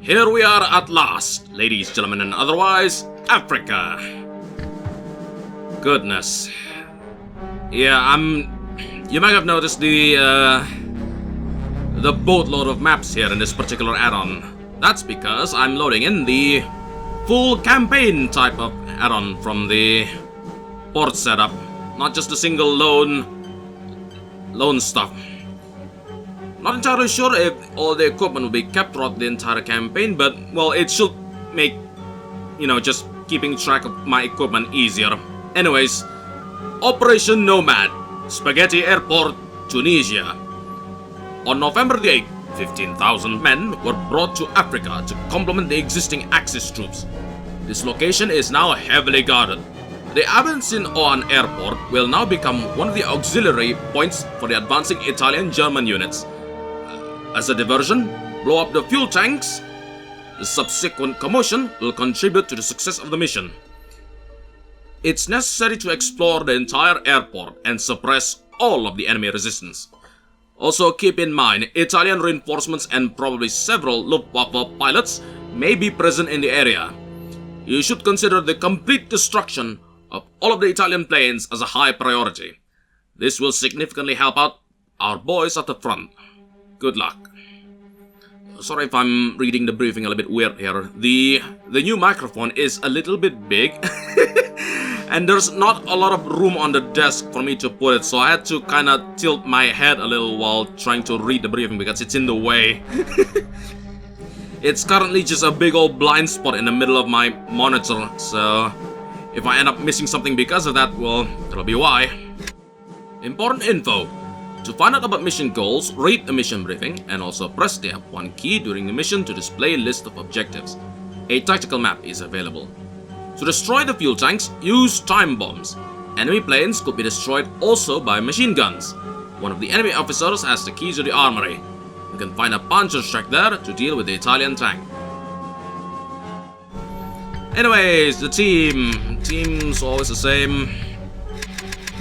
Here we are at last, ladies, gentlemen, and otherwise, Africa. Goodness. Yeah, you might have noticed the boatload of maps here in this particular add-on. That's because I'm loading in the full campaign type of add-on from the port setup, not just a single lone stuff. Not entirely sure if all the equipment will be kept throughout the entire campaign, but, well, it should make, just keeping track of my equipment easier. Anyways, Operation Nomad, Spaghetti Airport, Tunisia. On November the 8th, 15,000 men were brought to Africa to complement the existing Axis troops. This location is now heavily guarded. The Abidjan Airport will now become one of the auxiliary points for the advancing Italian-German units. As a diversion, blow up the fuel tanks. The subsequent commotion will contribute to the success of the mission. It's necessary to explore the entire airport and suppress all of the enemy resistance. Also keep in mind, Italian reinforcements and probably several Luftwaffe pilots may be present in the area. You should consider the complete destruction of all of the Italian planes as a high priority. This will significantly help out our boys at the front. Good luck. Sorry if I'm reading the briefing a little bit weird here. The new microphone is a little bit big. And there's not a lot of room on the desk for me to put it, so I had to kind of tilt my head a little while trying to read the briefing because it's in the way. It's currently just a big old blind spot in the middle of my monitor, so if I end up missing something because of that, well, that'll be why. Important info. To find out about mission goals, read the mission briefing and also press the F1 key during the mission to display a list of objectives. A tactical map is available. To destroy the fuel tanks, use time bombs. Enemy planes could be destroyed also by machine guns. One of the enemy officers has the keys to the armory. You can find a puncher's track there to deal with the Italian tank. Anyways, the team's always the same.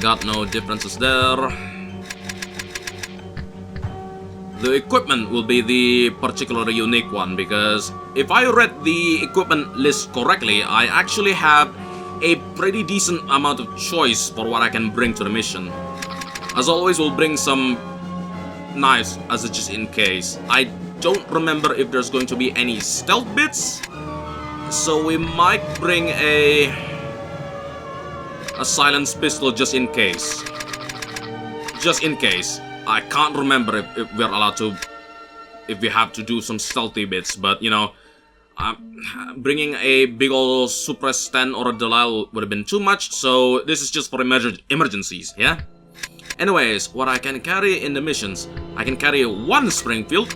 Got no differences there. The equipment will be the particularly unique one because if I read the equipment list correctly, I actually have a pretty decent amount of choice for what I can bring to the mission. As always, we'll bring some knives as a just in case. I don't remember if there's going to be any stealth bits, so we might bring a silenced pistol just in case. Just in case. I can't remember if we're allowed to, if we have to do some stealthy bits, but bringing a big old suppress stand or a Delisle would have been too much, so this is just for emergencies, yeah? Anyways, what I can carry in the missions, I can carry one Springfield,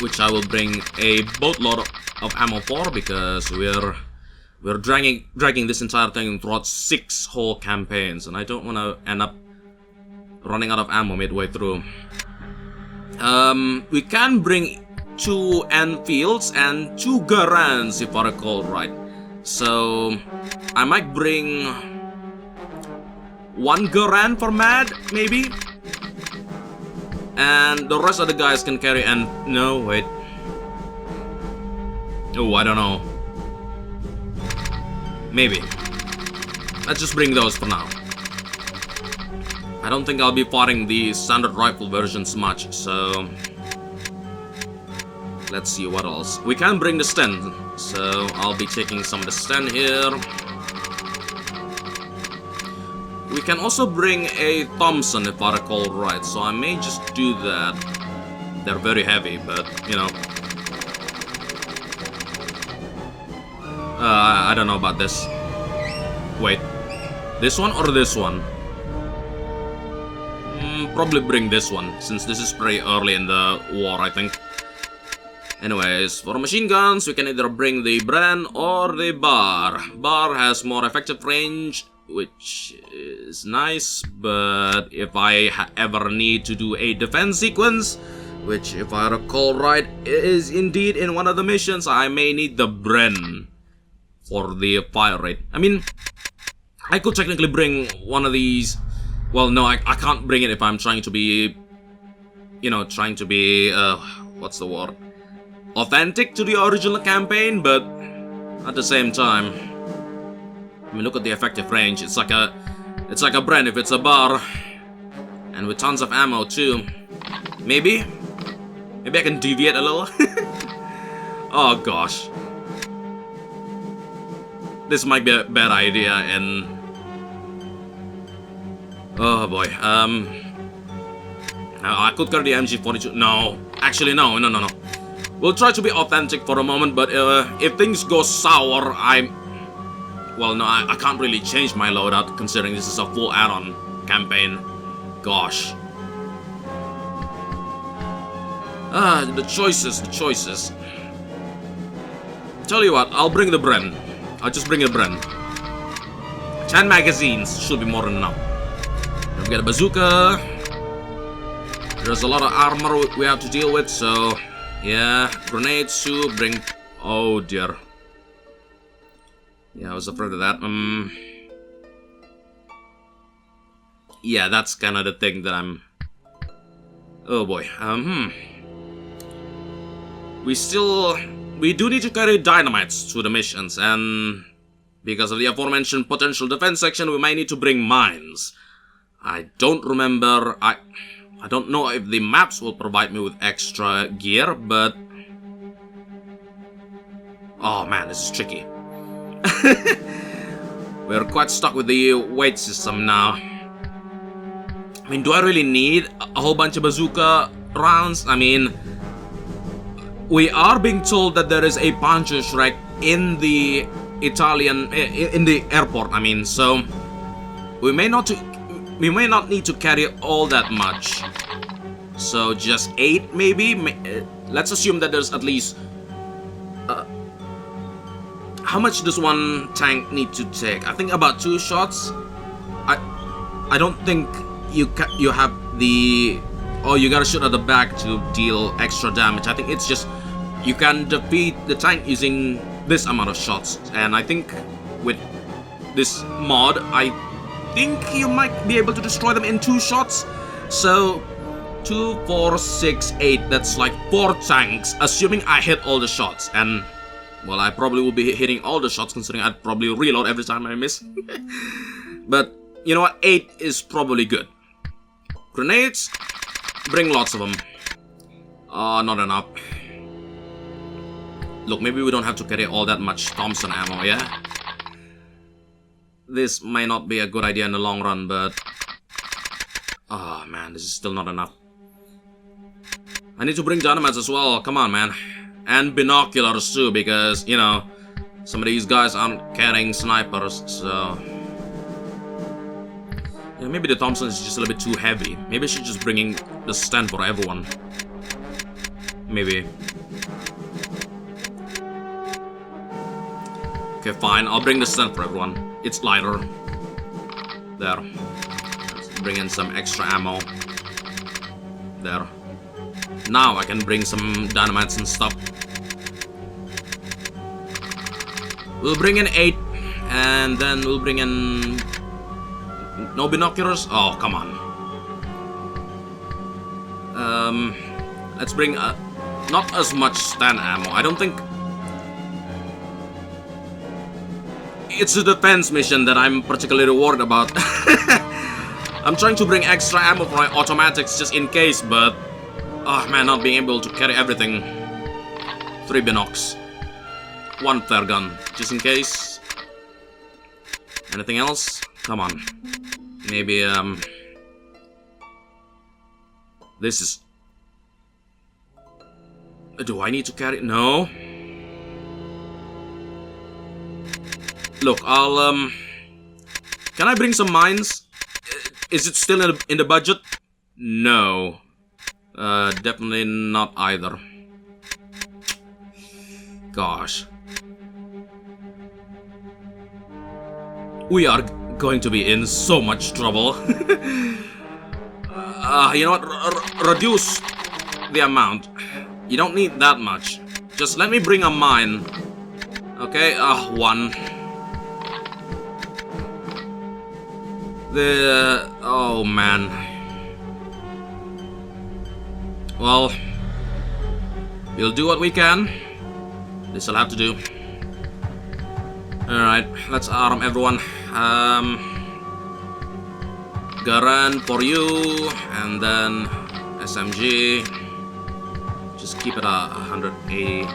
which I will bring a boatload of ammo for because we're dragging this entire thing throughout 6 whole campaigns, and I don't want to end up running out of ammo midway through. We can bring 2 Enfields and 2 Garands if I recall right. So I might bring 1 Garand for Mad, maybe? And the rest of the guys can carry no, wait. Oh, I don't know. Maybe. Let's just bring those for now. I don't think I'll be firing the standard rifle versions much, so let's see what else. We can bring the stand, so I'll be taking some of the stand here. We can also bring a Thompson if I recall right, so I may just do that. They're very heavy, but I don't know about this. Wait, this one or this one? Probably bring this one, since this is pretty early in the war, I think. Anyways, for machine guns, we can either bring the Bren or the Bar. Bar has more effective range, which is nice, but if I ever need to do a defense sequence, which if I recall right is indeed in one of the missions, I may need the Bren for the fire rate. I mean, I could technically bring one of these. Well, no, I can't bring it if I'm trying to be, what's the word? authentic to the original campaign, but at the same time, I mean, look at the effective range. It's like a brand if it's a bar, and with tons of ammo too. Maybe I can deviate a little. Oh gosh, this might be a bad idea, and oh boy. I could carry the MG42. No, actually, no. We'll try to be authentic for a moment, but if things go sour, well, no, I can't really change my loadout considering this is a full add-on campaign. Gosh. The choices. Tell you what, I'll bring the Bren. I'll just bring the Bren. 10 magazines should be more than enough. Don't get a bazooka. There's a lot of armor we have to deal with, so yeah, grenades too. Bring. Oh dear. Yeah, I was afraid of that. Yeah, that's kind of the thing that I'm. Oh boy. We do need to carry dynamites to the missions, and because of the aforementioned potential defense section, we might need to bring mines. I don't remember. I don't know if the maps will provide me with extra gear, but oh man, this is tricky. We're quite stuck with the weight system now. I mean, do I really need a whole bunch of bazooka rounds? I mean, we are being told that there is a puncher's rack in the in the airport. I mean, so we may not need to carry all that much. So just 8 maybe. Let's assume that there's at least. How much does one tank need to take? I think about 2 shots. I don't think you have the. Oh, you gotta shoot at the back to deal extra damage. I think it's just you can defeat the tank using this amount of shots. And I think with this mod, I think you might be able to destroy them in 2 shots. So 2, 4, 6, 8. That's like 4 tanks, assuming I hit all the shots. And well, I probably will be hitting all the shots considering I'd probably reload every time I miss. But you know what? 8 is probably good. Grenades, bring lots of them. Not enough. Look, maybe we don't have to carry all that much Thompson ammo, yeah? This might not be a good idea in the long run, but oh man, this is still not enough. I need to bring dynamites as well, come on man. And binoculars too, because, you know, some of these guys aren't carrying snipers, so yeah, maybe the Thompson is just a little bit too heavy. Maybe I should just bring in the stand for everyone. Maybe. Okay, fine. I'll bring the stand for everyone. It's lighter. There. Let's bring in some extra ammo. There. Now I can bring some dynamites and stuff. We'll bring in 8, and then we'll bring in no binoculars. Oh, come on. Let's bring not as much stand ammo. I don't think it's a defense mission that I'm particularly worried about. I'm trying to bring extra ammo for my automatics just in case, but oh man, not being able to carry everything. 3 binocs. 1 flare gun, just in case. Anything else? Come on. Maybe, this is. Do I need to carry? No. Look, I'll, can I bring some mines? Is it still in the budget? No. Definitely not either. Gosh. We are going to be in so much trouble. You know what? Reduce the amount. You don't need that much. Just let me bring a mine. Okay, 1. Oh man. Well, We'll do what we can. This'll have to do. Alright, let's arm everyone. Garan for you, and then SMG. Just keep it at 180.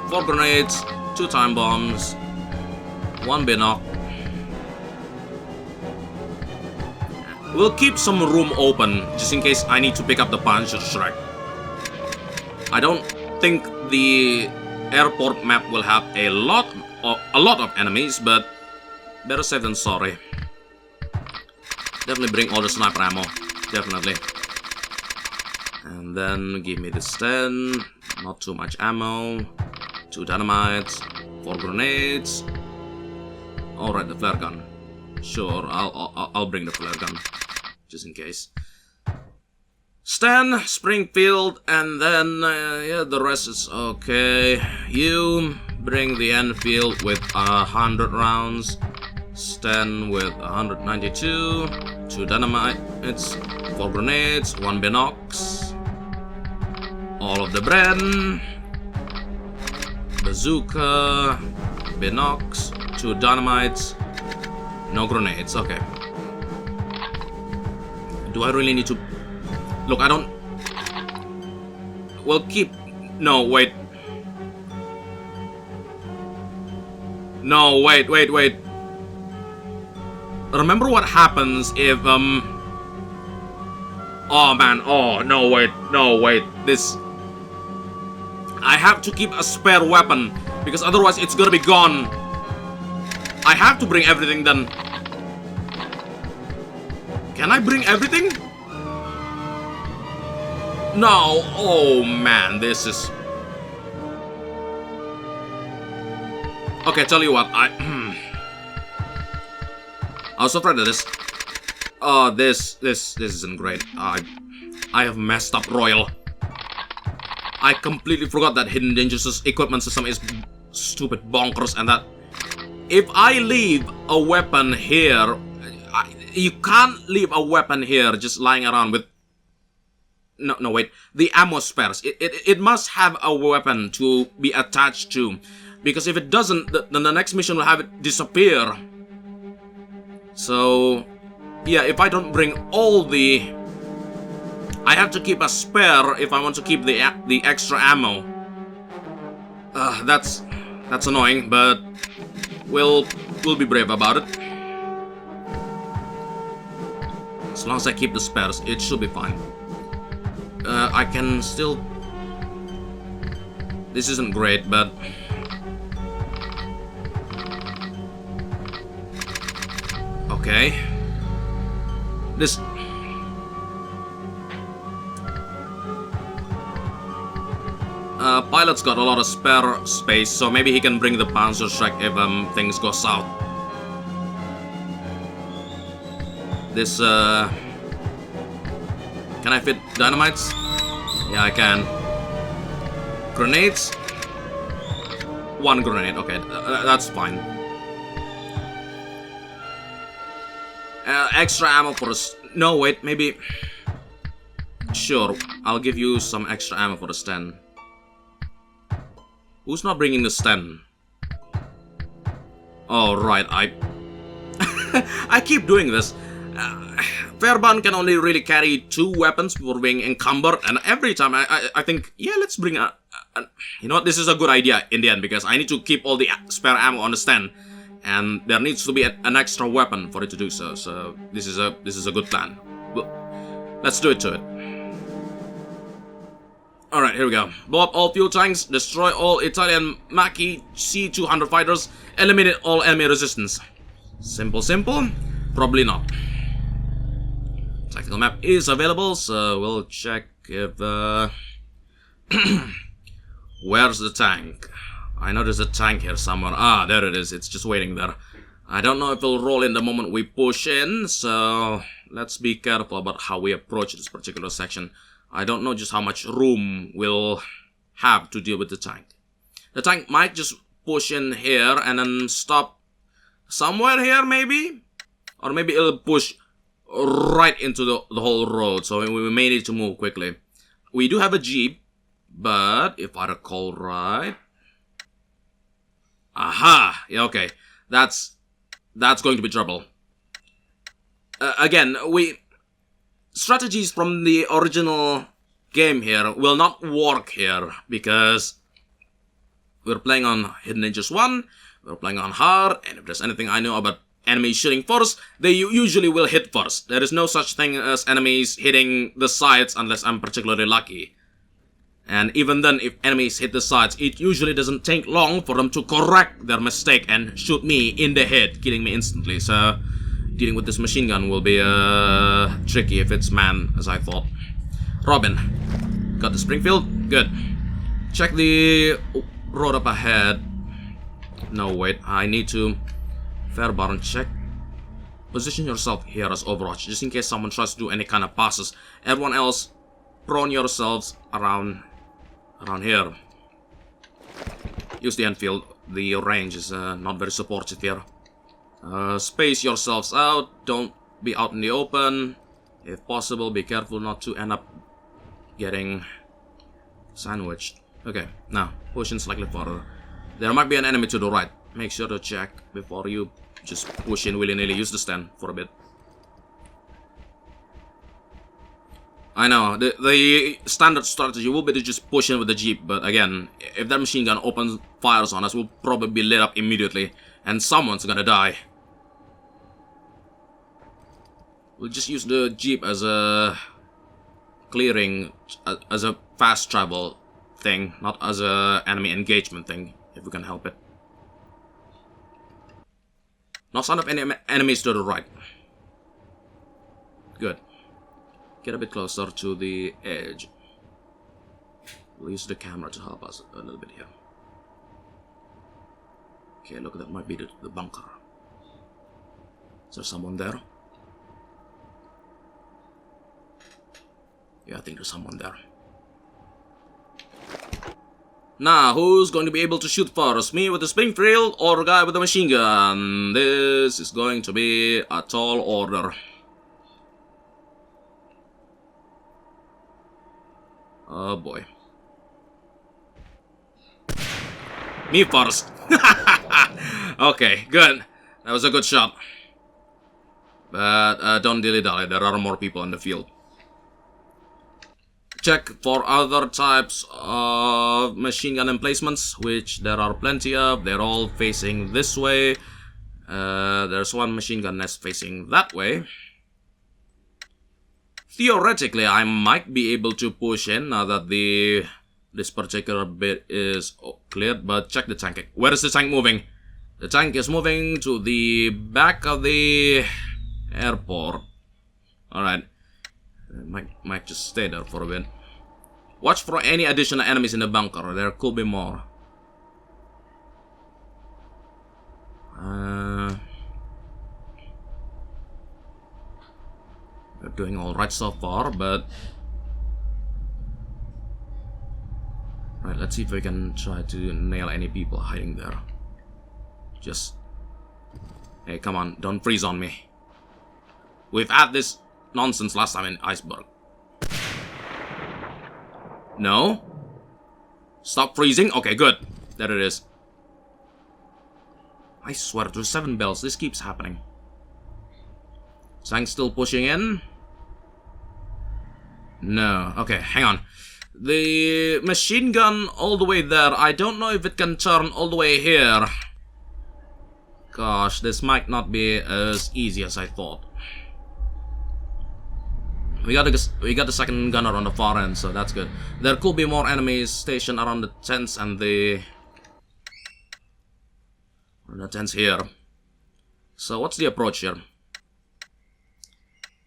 4 grenades, 2 time bombs, 1 binoc. We'll keep some room open just in case I need to pick up the Panzerschreck. I don't think the airport map will have a lot of enemies, but better safe than sorry. Definitely bring all the sniper ammo. Definitely. And then give me this 10. Not too much ammo. 2 dynamites. 4 grenades. Alright, the flare gun. Sure, I'll bring the flare gun. Just in case. Stan, Springfield, and then, yeah, the rest is okay. You bring the Enfield with 100 rounds. Stan with 192. 2 dynamites, 4 grenades, 1 binocs. All of the Bren. Bazooka. Binocs. 2 dynamites. No grenades, okay. Do I really need to... Look, I don't... Well, keep... No, wait. No, wait. Remember what happens if, Oh, man, oh, no, wait. This... I have to keep a spare weapon, because otherwise it's gonna be gone. I have to bring everything then. Can I bring everything? No. Oh man, this is... Okay, tell you what, I was afraid of this. Oh, this isn't great. I have messed up royal. I completely forgot that hidden dangerous equipment system is stupid bonkers, and that if I leave a weapon here, you can't leave a weapon here just lying around with... No, wait. The ammo spares. It must have a weapon to be attached to. Because if it doesn't, then the next mission will have it disappear. So... yeah, if I don't bring all the... I have to keep a spare if I want to keep the extra ammo. That's annoying, but... We'll be brave about it. As long as I keep the spares, it should be fine. I can still... This isn't great, but... Okay. This... Pilot's got a lot of spare space, so maybe he can bring the Panzerschreck if things go south. This, can I fit dynamites? Yeah, I can. Grenades? 1 grenade, okay, that's fine. Extra ammo for us. No, wait, maybe... Sure, I'll give you some extra ammo for the stand. Who's not bringing the stand? Oh, right, I keep doing this. Fairbairn can only really carry 2 weapons before being encumbered, and every time I think, yeah, let's bring a... You know what, this is a good idea in the end, because I need to keep all the spare ammo on the stand, and there needs to be an extra weapon for it to do so, so this is a good plan. Well, let's do it to it. Alright, here we go. Blow up all fuel tanks, destroy all Italian Macchi C-200 fighters, eliminate all enemy resistance. Simple, simple? Probably not. Tactical map is available, so we'll check if... Where's the tank? I know there's a tank here somewhere. Ah, there it is. It's just waiting there. I don't know if it'll roll in the moment we push in, so let's be careful about how we approach this particular section. I don't know just how much room we'll have to deal with the tank. The tank might just push in here and then stop somewhere here, maybe? Or maybe it'll push right into the whole road, so we may need to move quickly. We do have a Jeep, But if I recall right... Aha! Yeah, okay. That's going to be trouble. Again, strategies from the original game here will not work here, because we're playing on Hidden Ninjas 1, we're playing on hard, and if there's anything I know about enemies shooting first, they usually will hit first. There is no such thing as enemies hitting the sides unless I'm particularly lucky. And even then, if enemies hit the sides, it usually doesn't take long for them to correct their mistake and shoot me in the head, killing me instantly. So dealing with this machine gun will be tricky if it's manned, as I thought. Robin. Got the Springfield? Good. Check the road up ahead. No, wait. I need to... Fairbarn check. Position yourself here as Overwatch, just in case someone tries to do any kind of passes. Everyone else, prone yourselves around here. Use the Enfield. The range is not very supportive here. Space yourselves out. Don't be out in the open. If possible, be careful not to end up getting sandwiched. Okay, now push in slightly further. There might be an enemy to the right. Make sure to check before you just push in willy-nilly. Use the stand for a bit. I know, the standard strategy will be to just push in with the Jeep, but again, if that machine gun opens fires on us, we'll probably be lit up immediately, and someone's gonna die. We'll just use the Jeep as a clearing, as a fast travel thing, not as a enemy engagement thing, if we can help it. No sign of any enemies to the right. Good. Get a bit closer to the edge. We'll use the camera to help us a little bit here. Okay, look, that might be the bunker. Is there someone there? Yeah, I think there's someone there. Now, who's going to be able to shoot first? Me with the Springfield or a guy with a machine gun? This is going to be a tall order. Oh boy. Me first. Okay, good. That was a good shot. But don't dilly-dally, there are more people in the field. Check for other types of machine gun emplacements, which there are plenty of. They're all facing this way. There's one machine gun nest facing that way. Theoretically, I might be able to push in now that this particular bit is cleared, but check the tank. Where is the tank moving? The tank is moving to the back of the airport. Alright. Might just stay there for a bit. Watch for any additional enemies in the bunker. There could be more. We're doing alright so far, but... Right, let's see if we can try to nail any people hiding there. Just... Hey, come on, don't freeze on me. We've had this nonsense last time in Iceberg. No? Stop freezing? Okay, good. There it is. I swear, there's 7 bells. This keeps happening. Tank's still pushing in. No. Okay, hang on. The machine gun all the way there. I don't know if it can turn all the way here. Gosh, this might not be as easy as I thought. We got the second gunner on the far end, so that's good. There could be more enemies stationed around the tents and the tents here. So what's the approach here?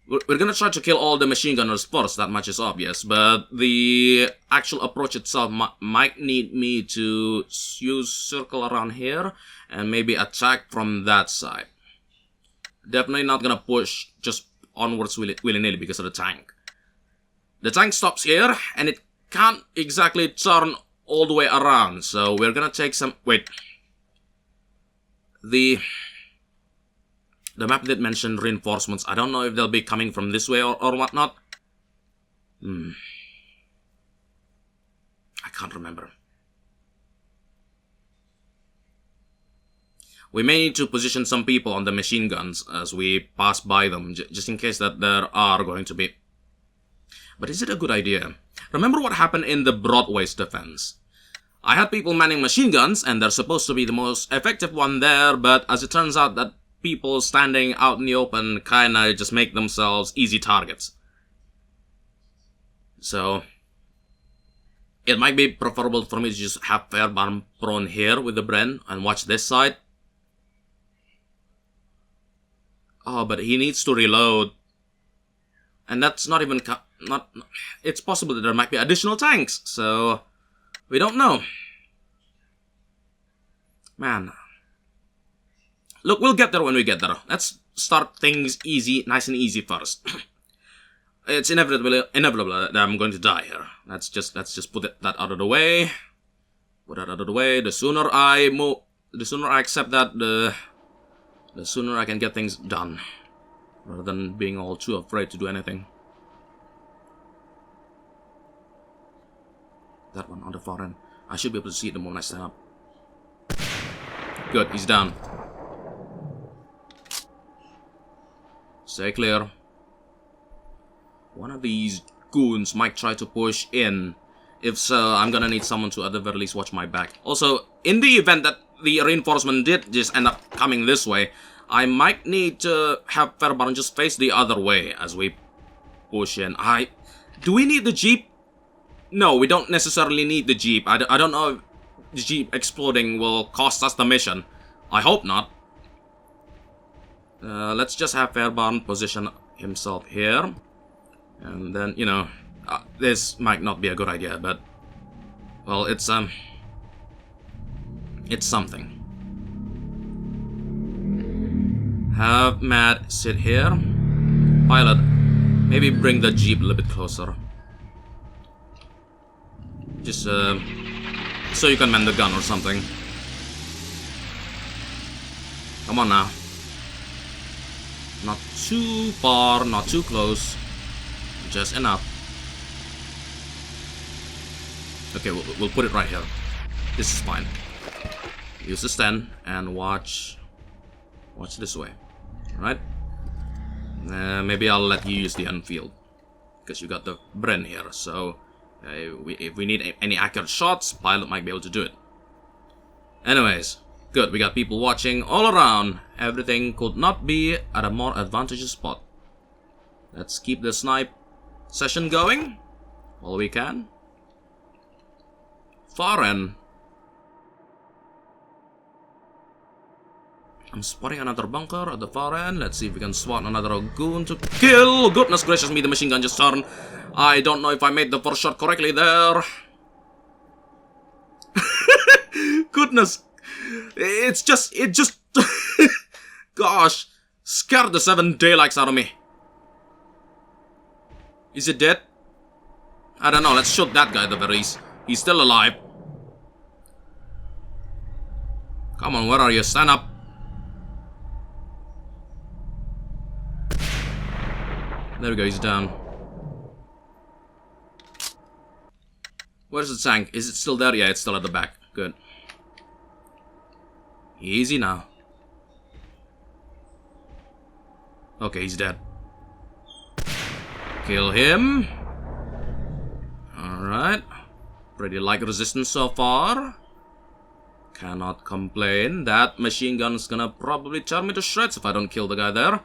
We're gonna try to kill all the machine gunners first, that much is obvious, but the actual approach itself might need me to use circle around here and maybe attack from that side. Definitely not gonna push just onwards willy-nilly because of the tank. The tank stops here and it can't exactly turn all the way around, so we're gonna take some... Wait. The map did mention reinforcements. I don't know if they'll be coming from this way or whatnot. can't remember. We may need to position some people on the machine guns as we pass by them, just in case that there are going to be. But is it a good idea? Remember what happened in the Broadway's defense? I had people manning machine guns, and they're supposed to be the most effective one there, but as it turns out that people standing out in the open kinda just make themselves easy targets. So it might be preferable for me to just have Fairbairn prone here with the Bren and watch this side. Oh, but he needs to reload. And that's not even... it's possible that there might be additional tanks, so... we don't know. Man. Look, we'll get there when we get there. Let's start things easy, nice and easy first. It's inevitable that I'm going to die here. Let's just put that out of the way. Put that out of the way. The sooner I accept that, the sooner I can get things done, rather than being all too afraid to do anything. That one on the far end. I should be able to see it the moment I stand up. Good, he's down. Stay clear. One of these goons might try to push in. If so, I'm gonna need someone to at the very least watch my back. Also, in the event that the reinforcement did just end up coming this way, I might need to have Fairbairn just face the other way as we push in. Do we need the Jeep? No, we don't necessarily need the Jeep. I don't know if the Jeep exploding will cost us the mission. I hope not. Let's just have Fairbairn position himself here. And then, you know, this might not be a good idea, but... well, it's something. Have Matt sit here. Pilot, maybe bring the Jeep a little bit closer. Just, so you can man the gun or something. Come on now. Not too far, not too close. Just enough. Okay, we'll put it right here. This is fine. Use the stand and watch this way. Right? Maybe I'll let you use the Enfield, because you got the Bren here, so if we need any accurate shots, pilot might be able to do it. Anyways, good, we got people watching all around. Everything could not be at a more advantageous spot. Let's keep the snipe session going while we can. Far end. I'm spotting another bunker at the far end. Let's see if we can swat another goon to kill. Goodness gracious me, the machine gun just turned. I don't know if I made the first shot correctly there. Goodness. It just... gosh. Scared the 7 daylights out of me. Is it dead? I don't know. Let's shoot that guy at the very least. He's still alive. Come on, where are you? Stand up. There we go, he's down. Where's the tank? Is it still there? Yeah, it's still at the back. Good. Easy now. Okay, he's dead. Kill him. Alright. Pretty light resistance so far. Cannot complain. That machine gun's gonna probably tear me to shreds if I don't kill the guy there.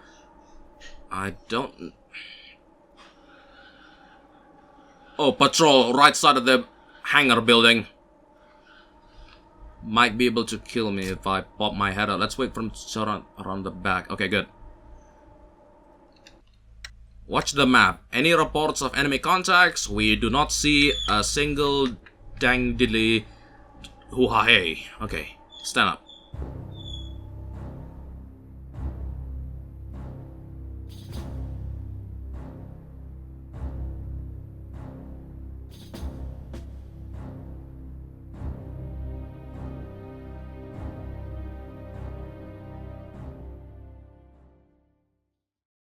I don't... oh, patrol, right side of the hangar building. Might be able to kill me if I pop my head out. Let's wait for him to turn around the back. Okay, good. Watch the map. Any reports of enemy contacts? We do not see a single dang diddly hoo-ha-hey. Okay, stand up.